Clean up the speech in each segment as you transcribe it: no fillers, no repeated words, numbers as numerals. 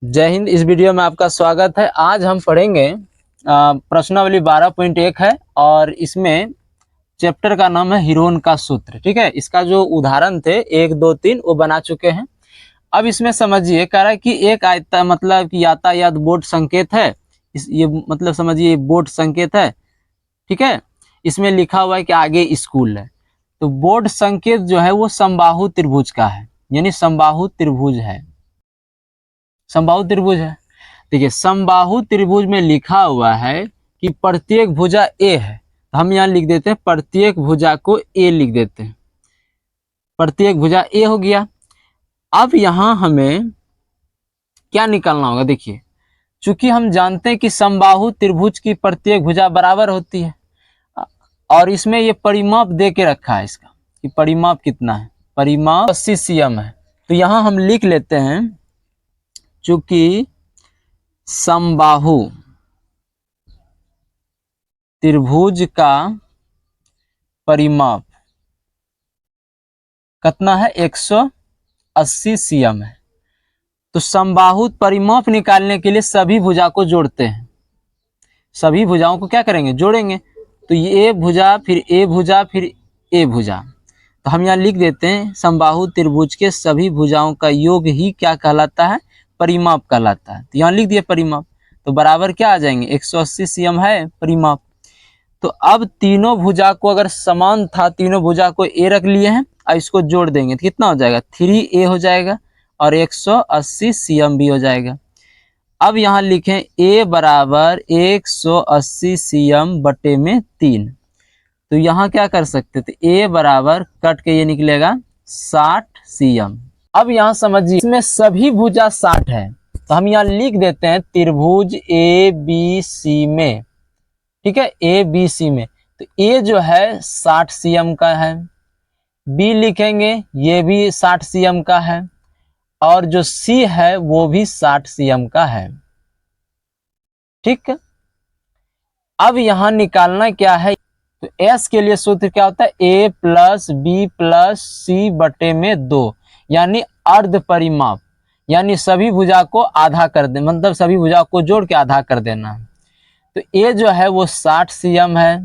जय हिंद। इस वीडियो में आपका स्वागत है। आज हम पढ़ेंगे प्रश्नावली 12.1 है और इसमें चैप्टर का नाम है हिरोन का सूत्र। ठीक है, इसका जो उदाहरण थे 1, 2, 3 वो बना चुके हैं। अब इसमें समझिए, कह रहा है कि एक आयता मतलब कि यातायात बोर्ड संकेत है। ये मतलब समझिए बोर्ड संकेत है। ठीक है, इसमें लिखा हुआ है कि आगे स्कूल है। तो बोर्ड संकेत जो है वो समबाहु त्रिभुज का है, यानी समबाहु त्रिभुज है। समबाहु त्रिभुज है। देखिए, समबाहु त्रिभुज में लिखा हुआ है कि प्रत्येक भुजा ए है, तो हम यहाँ लिख देते हैं प्रत्येक भुजा को ए लिख देते हैं। प्रत्येक भुजा ए हो गया। अब यहाँ हमें क्या निकालना होगा? देखिए, चूंकि हम जानते हैं कि समबाहु त्रिभुज की प्रत्येक भुजा बराबर होती है और इसमें ये परिमाप दे के रखा है इसका कि परिमाप कितना है। परिमाप 80 cm है। तो यहाँ हम लिख लेते हैं, चूंकि समबाहु त्रिभुज का परिमाप कितना है? 180 cm है। तो समबाहु परिमाप निकालने के लिए सभी भुजा को जोड़ते हैं। सभी भुजाओं को क्या करेंगे? जोड़ेंगे। तो ये भुजा, फिर ए भुजा, फिर ए भुजा। तो हम यहाँ लिख देते हैं समबाहु त्रिभुज के सभी भुजाओं का योग ही क्या कहलाता है? परिमाप कहलाता है। तो यहाँ लिख दिए परिमाप। तो बराबर क्या आ जाएंगे? 180 cm है परिमाप। तो अब तीनों भुजा को अगर समान था, तीनों भुजा को ए रख लिए हैं और इसको जोड़ देंगे तो कितना हो जाएगा? 3a हो जाएगा और 180 cm भी हो जाएगा। अब यहाँ लिखें a बराबर 180 cm बटे में 3। तो यहाँ क्या कर सकते थे? a बराबर कट के ये निकलेगा 60 cm। अब यहाँ समझिए, इसमें सभी भुजा 60 है तो हम यहाँ लिख देते हैं त्रिभुज ए बी सी में। ठीक है, ए बी सी में। तो ए जो है 60 cm का है, बी लिखेंगे ये भी 60 cm का है और जो सी है वो भी 60 cm का है। ठीक, अब यहां निकालना क्या है? तो एस के लिए सूत्र क्या होता है? ए प्लस बी प्लस सी बटे में 2, यानी अर्ध परिमाप, यानी सभी भुजा को आधा कर दे, मतलब सभी भुजा को जोड़ के आधा कर देना। तो ए जो है वो 60 cm है,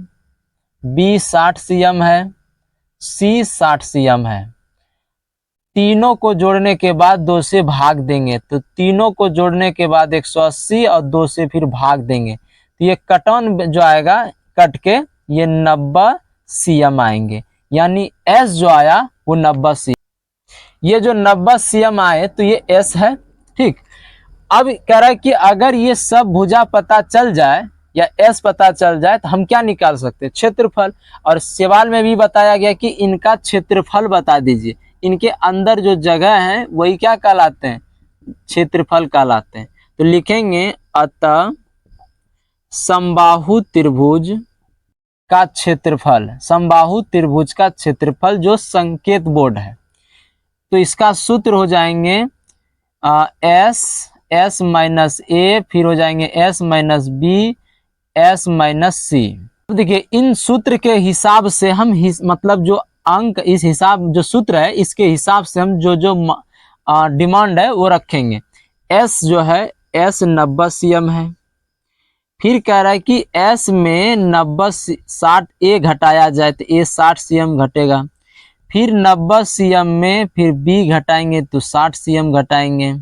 बी 60 cm है, सी 60 cm है। तीनों को जोड़ने के बाद 2 से भाग देंगे। तो तीनों को जोड़ने के बाद 180 और 2 से फिर भाग देंगे तो ये कटन जो आएगा कट के ये 90 cm आएंगे, यानी एस जो आया वो 90 cm। ये जो 90 cm आए तो ये एस है। ठीक, अब कह रहा है कि अगर ये सब भुजा पता चल जाए या एस पता चल जाए तो हम क्या निकाल सकते हैं? क्षेत्रफल। और सवाल में भी बताया गया कि इनका क्षेत्रफल बता दीजिए। इनके अंदर जो जगह है वही क्या कहलाते हैं? क्षेत्रफल कहलाते हैं। तो लिखेंगे अतः समबाहु त्रिभुज का क्षेत्रफल, समबाहु त्रिभुज का क्षेत्रफल जो संकेत बोर्ड है, तो इसका सूत्र हो जाएंगे एस माइनस ए, फिर हो जाएंगे S minus B, S minus C. देखिए, इन सूत्र के हिसाब से हम मतलब जो अंक, इस हिसाब जो सूत्र है इसके हिसाब से हम जो डिमांड है वो रखेंगे। एस जो है एस 90 cm है। फिर कह रहा है कि एस में 60 ए घटाया जाए तो ए 60 cm घटेगा। फिर 90 cm में फिर बी घटाएंगे तो 60 cm घटाएंगे।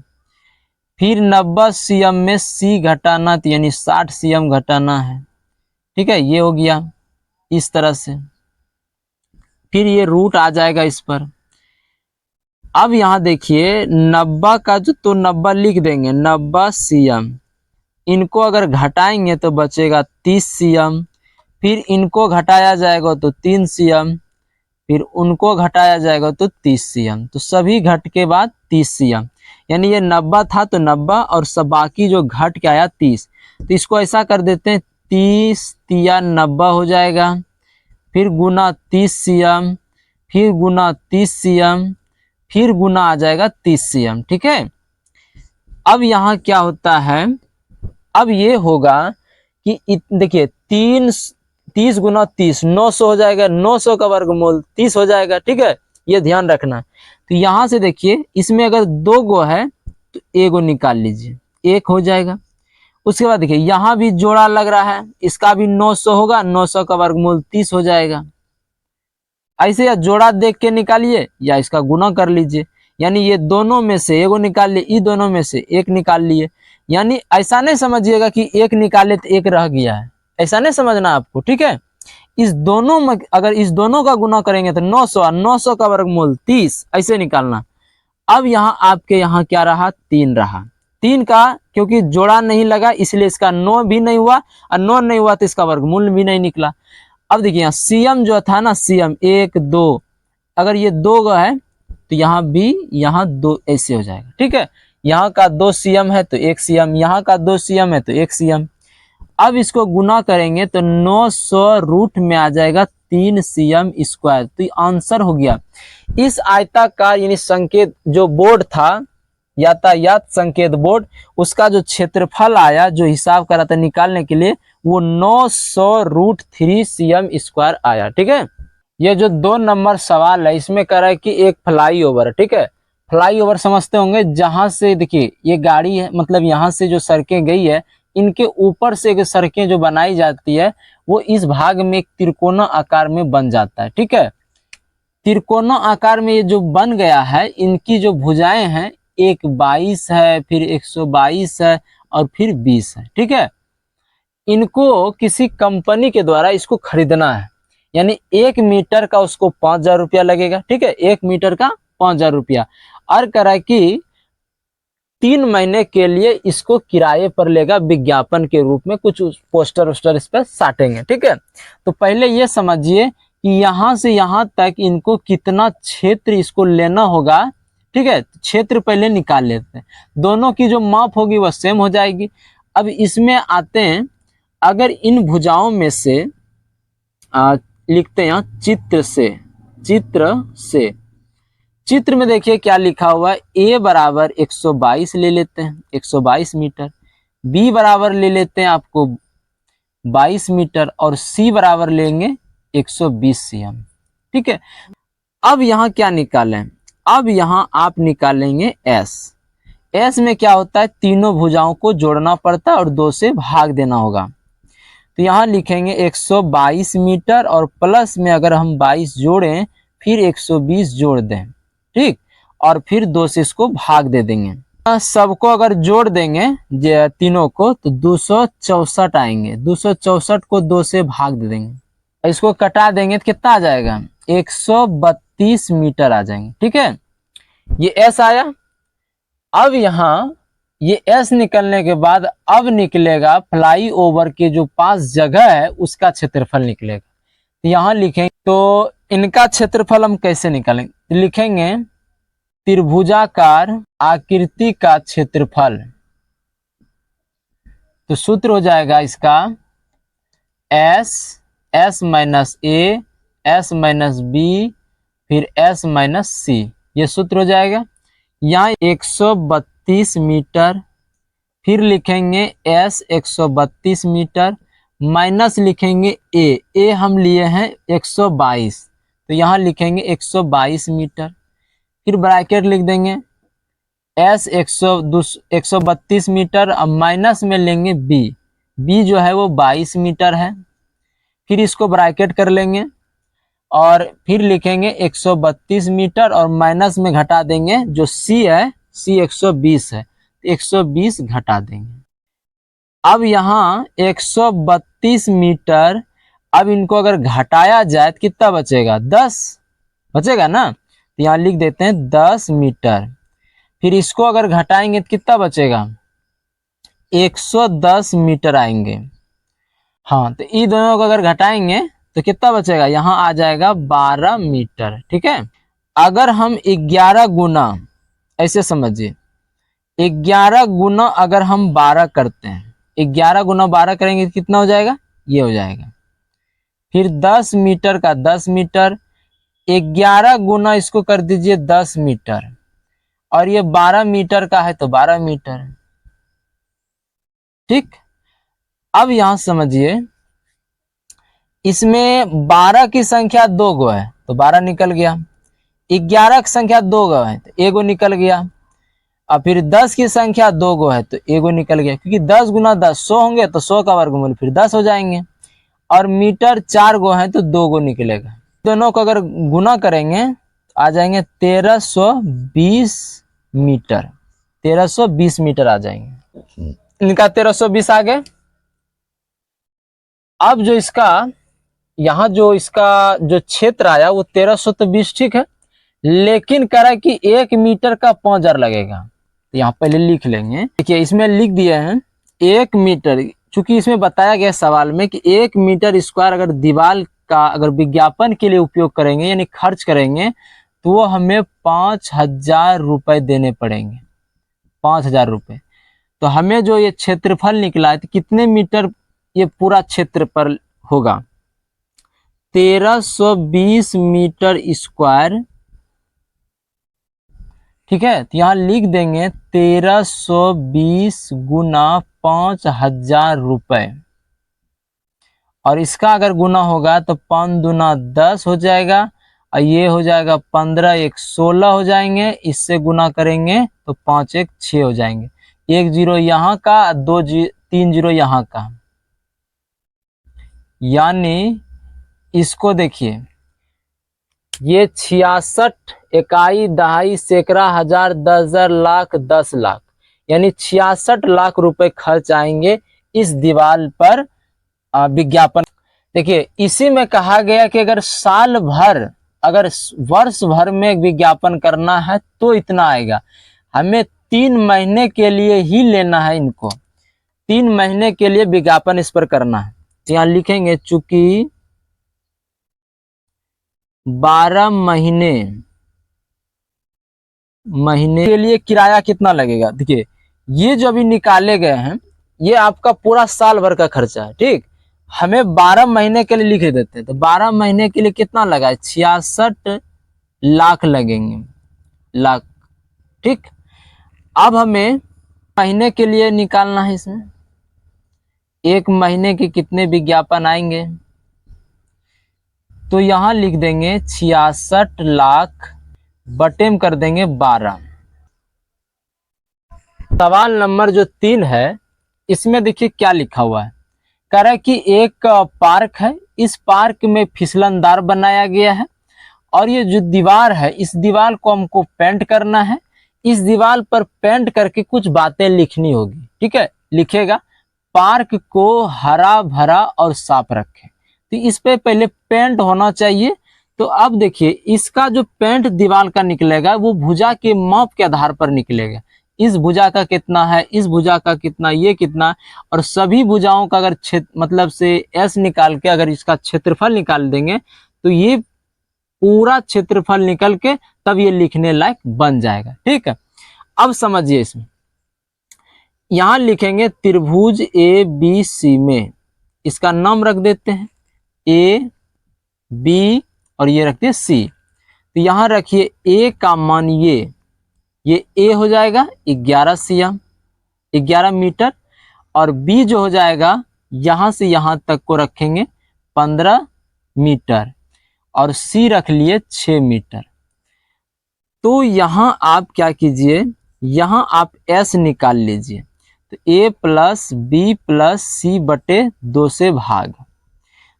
फिर 90 cm में सी घटाना तो यानी 60 cm घटाना है। ठीक है, ये हो गया इस तरह से। फिर ये रूट आ जाएगा इस पर। अब यहाँ देखिए 90 का जो, तो 90 लिख देंगे, 90 cm। इनको अगर घटाएंगे तो बचेगा 30 cm। फिर इनको घटाया जाएगा तो 3 cm। फिर उनको घटाया जाएगा तो 30 cm। तो सभी घट के बाद 30 cm, यानी ये 90 था तो 90 और सब बाकी जो घट के आया 30। तो इसको ऐसा कर देते हैं, 30 तिया 90 हो जाएगा। फिर गुना 30 cm, फिर गुना 30 cm, फिर गुना आ जाएगा 30 cm। ठीक है, अब यहाँ क्या होता है? अब ये होगा कि देखिए 30 गुना 30 900 हो जाएगा, 900 का वर्गमूल 30 हो जाएगा। ठीक है, ये ध्यान रखना है। तो यहाँ से देखिए, इसमें अगर 2 गो है तो एगो निकाल लीजिए। 1 हो जाएगा। उसके बाद देखिए यहाँ भी जोड़ा लग रहा है, इसका भी 900 होगा, 900 का वर्गमूल 30 हो जाएगा। ऐसे या जोड़ा देख के निकालिए या इसका गुना कर लीजिए, यानी ये दोनों में से एगो निकाल लिए, ये दोनों में से एक निकाल लिए। यानी ऐसा नहीं समझिएगा कि एक निकाले तो एक रह गया है, ऐसा नहीं समझना आपको, ठीक है। इस दोनों में अगर इस दोनों का गुना करेंगे तो 900 और 900 का वर्गमूल 30, ऐसे निकालना। अब यहाँ आपके यहाँ क्या रहा, 3 रहा। 3 का क्योंकि जोड़ा नहीं लगा इसलिए इसका 9 भी नहीं हुआ, और 9 नहीं हुआ तो इसका वर्गमूल भी नहीं निकला। अब देखिए यहाँ सीएम जो था ना, सीएम 1 2, अगर ये 2 है तो यहाँ भी यहाँ 2 ऐसे हो जाएगा, ठीक है। यहाँ का 2 सीएम है तो 1 सीएम, यहाँ का 2 सीएम है तो 1 सीएम। अब इसको गुना करेंगे तो 900 रूट में आ जाएगा 3 सीएम स्क्वायर, तो ये आंसर हो गया। इस आयताकार यानी संकेत जो बोर्ड था, यातायात संकेत बोर्ड, उसका जो क्षेत्रफल आया, जो हिसाब करा था निकालने के लिए, वो 900 रूट 3 सीएम स्क्वायर आया, ठीक है। ये जो 2 नंबर सवाल है इसमें कह रहा है कि एक फ्लाईओवर, ठीक है। फ्लाईओवर समझते होंगे, जहां से देखिए ये गाड़ी है, मतलब यहाँ से जो सड़कें गई है, इनके ऊपर से सड़कें जो बनाई जाती है वो इस भाग में एक त्रिकोणा आकार में बन जाता है, ठीक है। त्रिकोणा आकार में ये जो बन गया है, इनकी जो भुजाएं हैं, एक 22 है, फिर 122 है और फिर 20 है, ठीक है। इनको किसी कंपनी के द्वारा इसको खरीदना है, यानी 1 मीटर का उसको 5000 रुपया लगेगा, ठीक है। 1 मीटर का 5000 रुपया, और करा कि 3 महीने के लिए इसको किराए पर लेगा, विज्ञापन के रूप में कुछ पोस्टर वोस्टर इस पर साटेंगे, ठीक है। तो पहले ये समझिए कि यहाँ से यहाँ तक इनको कितना क्षेत्र इसको लेना होगा, ठीक है। क्षेत्र पहले निकाल लेते हैं, दोनों की जो माप होगी वह सेम हो जाएगी। अब इसमें आते हैं, अगर इन भुजाओं में से लिखते हैं चित्र में देखिए क्या लिखा हुआ है, a बराबर 122 ले लेते हैं, 122 मीटर, b बराबर ले लेते हैं आपको 22 मीटर, और c बराबर लेंगे 120 सीएम, ठीक है। अब यहाँ क्या निकालें, अब यहाँ आप निकालेंगे s में क्या होता है, तीनों भुजाओं को जोड़ना पड़ता है और 2 से भाग देना होगा। तो यहाँ लिखेंगे 122 मीटर, और प्लस में अगर हम 22 जोड़ें फिर 120 जोड़ दें, ठीक, और फिर 2 से इसको भाग दे देंगे। सबको अगर जोड़ देंगे तीनों को तो 264 आएंगे, 264 को 2 से भाग दे देंगे, इसको कटा देंगे तो कितना आ जाएगा, 132 मीटर आ जाएंगे, ठीक है। ये s आया। अब यहाँ ये S निकलने के बाद अब निकलेगा फ्लाईओवर के जो पास जगह है उसका क्षेत्रफल निकलेगा। तो यहाँ लिखेंगे, तो इनका क्षेत्रफल हम कैसे निकालेंगे, तो लिखेंगे त्रिभुजाकार आकृति का क्षेत्रफल। तो सूत्र हो जाएगा इसका S minus A, S minus B, फिर S माइनस C, ये सूत्र हो जाएगा। यहाँ 132 मीटर, फिर लिखेंगे S 132 मीटर, माइनस लिखेंगे A हम लिए हैं 122, तो यहाँ लिखेंगे 122 मीटर, फिर ब्रैकेट लिख देंगे S 132 मीटर, अब माइनस में लेंगे B जो है वो 22 मीटर है, फिर इसको ब्रैकेट कर लेंगे और फिर लिखेंगे 132 मीटर और माइनस में घटा देंगे जो C है, C 120 है, 120 घटा देंगे। अब यहाँ 132 मीटर, अब इनको अगर घटाया जाए तो कितना बचेगा, 10 बचेगा ना, तो यहाँ लिख देते हैं 10 मीटर। फिर इसको अगर घटाएंगे तो कितना बचेगा, 110 मीटर आएंगे। हाँ, तो इन दोनों को अगर घटाएंगे तो कितना बचेगा, यहाँ आ जाएगा 12 मीटर, ठीक है। अगर हम 11 गुना, ऐसे समझिए 11 गुना अगर हम 12 करते हैं, 11 गुना 12 करेंगे तो कितना हो जाएगा, ये हो जाएगा। फिर 10 मीटर का 10 मीटर, 11 गुना इसको कर दीजिए 10 मीटर, और ये 12 मीटर का है तो 12 मीटर, ठीक। अब यहां समझिए, इसमें 12 की संख्या 2 गो है तो 12 निकल गया, 11 की संख्या 2 गो है तो 1 गो निकल गया। और फिर 10 की संख्या 2 गो है तो एगो निकल गया, क्योंकि 10 गुना 10 100 होंगे तो 100 का वर्गमूल फिर 10 हो जाएंगे। और मीटर 4 गो है तो 2 गो निकलेगा। दोनों को अगर गुना करेंगे तो आ जाएंगे 1320 मीटर। 1320 मीटर आ जाएंगे। इनका 1320 आ गए। अब जो इसका यहाँ जो इसका जो क्षेत्र आया वो 1320 ठीक है, लेकिन कह रहा है कि 1 मीटर का 5000 लगेगा। तो यहाँ पहले लिख लेंगे। देखिए इसमें लिख दिए हैं 1 मीटर, चूंकि इसमें बताया गया सवाल में कि 1 मीटर स्क्वायर अगर दीवार का अगर विज्ञापन के लिए उपयोग करेंगे यानी खर्च करेंगे तो वो हमें 5000 रुपए देने पड़ेंगे। 5000 रुपए। तो हमें जो ये क्षेत्रफल निकला है तो कितने मीटर ये पूरा क्षेत्र पर होगा? 1320 मीटर स्क्वायर। ठीक है, तो यहाँ लिख देंगे 1320 गुना 5000 रुपए। और इसका अगर गुना होगा तो 5 दूना 10 हो जाएगा और ये हो जाएगा 15 1 16 हो जाएंगे। इससे गुना करेंगे तो 5 1 6 हो जाएंगे। 1 जीरो यहाँ का 3 जीरो यहाँ का, यानी इसको देखिए ये 66 इकाई दहाई सैकड़ा हजार 10,000 लाख 10 लाख, यानी 66 लाख रुपए खर्च आएंगे इस दीवार पर विज्ञापन। देखिए इसी में कहा गया कि अगर साल भर अगर वर्ष भर में विज्ञापन करना है तो इतना आएगा। हमें 3 महीने के लिए ही लेना है, इनको 3 महीने के लिए विज्ञापन इस पर करना है। तो यहाँ लिखेंगे चूंकि 12 महीने के लिए किराया कितना लगेगा। देखिए ये जो अभी निकाले गए हैं ये आपका पूरा साल भर का खर्चा है। ठीक, हमें 12 महीने के लिए लिख देते हैं तो 12 महीने के लिए कितना लगा है? 66 लाख लगेंगे, लाख। ठीक, अब हमें महीने के लिए निकालना है। इसमें 1 महीने के कितने विज्ञापन आएंगे तो यहां लिख देंगे 66 लाख बटे में कर देंगे 12। सवाल नंबर जो 3 है इसमें देखिए क्या लिखा हुआ है। कह रहा है कि एक पार्क है, इस पार्क में फिसलनदार बनाया गया है और ये जो दीवार है इस दीवार को हमको पेंट करना है। इस दीवार पर पेंट करके कुछ बातें लिखनी होगी। ठीक है, लिखेगा पार्क को हरा भरा और साफ रखें। तो इस पे पहले पेंट होना चाहिए। तो अब देखिए इसका जो पेंट दीवार का निकलेगा वो भुजा के माप के आधार पर निकलेगा। इस भुजा का कितना है, इस भुजा का कितना, ये कितना, और सभी भुजाओं का अगर मतलब से एस निकाल के अगर इसका क्षेत्रफल निकाल देंगे तो ये पूरा क्षेत्रफल निकल के तब ये लिखने लायक बन जाएगा। ठीक है, अब समझिए इसमें यहां लिखेंगे त्रिभुज ए बी सी में इसका नाम रख देते हैं ए बी और ये रखते हैं सी। तो यहां रखिए ए का मान ये ए हो जाएगा 11 सीएम 11 मीटर, और बी जो हो जाएगा यहां से यहां तक को रखेंगे 15 मीटर, और सी रख लिए 6 मीटर। तो यहां आप क्या कीजिए, यहां आप एस निकाल लीजिए। तो ए प्लस बी प्लस सी बटे 2 से भाग।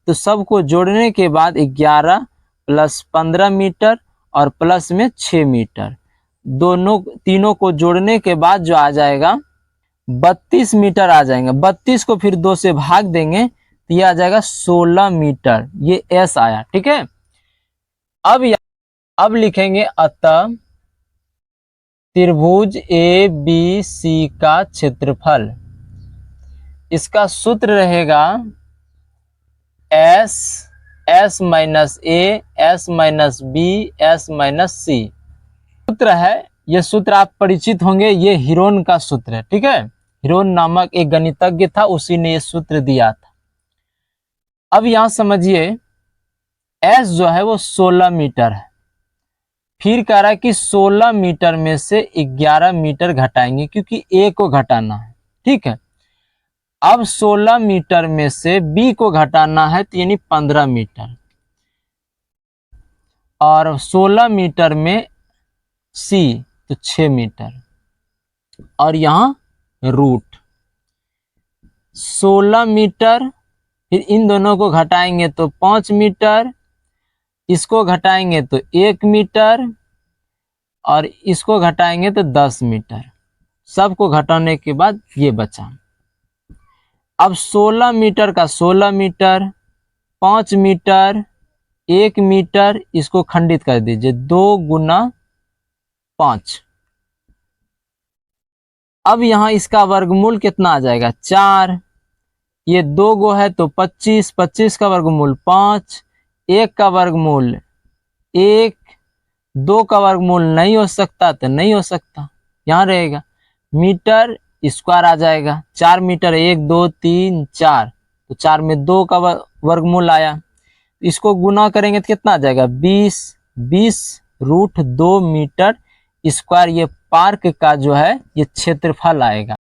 तो सबको जोड़ने के बाद 11 प्लस 15 मीटर और प्लस में 6 मीटर, दोनों तीनों को जोड़ने के बाद जो आ जाएगा 32 मीटर आ जाएंगे। 32 को फिर 2 से भाग देंगे तो ये आ जाएगा 16 मीटर। ये एस आया। ठीक है, अब लिखेंगे अतः त्रिभुज ए बी सी का क्षेत्रफल, इसका सूत्र रहेगा S S minus A S minus B S minus C. सूत्र है, ये सूत्र आप परिचित होंगे, ये हीरोन का सूत्र है। ठीक है, हीरोन नामक एक गणितज्ञ था, उसी ने ये सूत्र दिया था। अब यहां समझिए एस जो है वो 16 मीटर है। फिर कह रहा है कि 16 मीटर में से 11 मीटर घटाएंगे क्योंकि ए को घटाना है। ठीक है, अब 16 मीटर में से बी को घटाना है तो यानी 15 मीटर, और 16 मीटर में सी तो 6 मीटर। और यहाँ रूट 16 मीटर, फिर इन दोनों को घटाएंगे तो 5 मीटर, इसको घटाएंगे तो 1 मीटर और इसको घटाएंगे तो 10 मीटर। सबको घटाने के बाद ये बचा। अब 16 मीटर का 16 मीटर, 5 मीटर, 1 मीटर, इसको खंडित कर दीजिए, 2 गुना 5। अब यहाँ इसका वर्गमूल कितना आ जाएगा 4। ये 2 गो है तो 25, 25 का वर्गमूल 5, 1 का वर्गमूल 1, 2 का वर्गमूल नहीं हो सकता तो नहीं हो सकता, यहाँ रहेगा। मीटर स्क्वायर आ जाएगा, 4 मीटर 1 2 3 4, तो 4 में 2 का वर्गमूल आया। इसको गुना करेंगे तो कितना आ जाएगा 20, 20 रूट 2 मीटर स्क्वायर। ये पार्क का जो है ये क्षेत्रफल आएगा।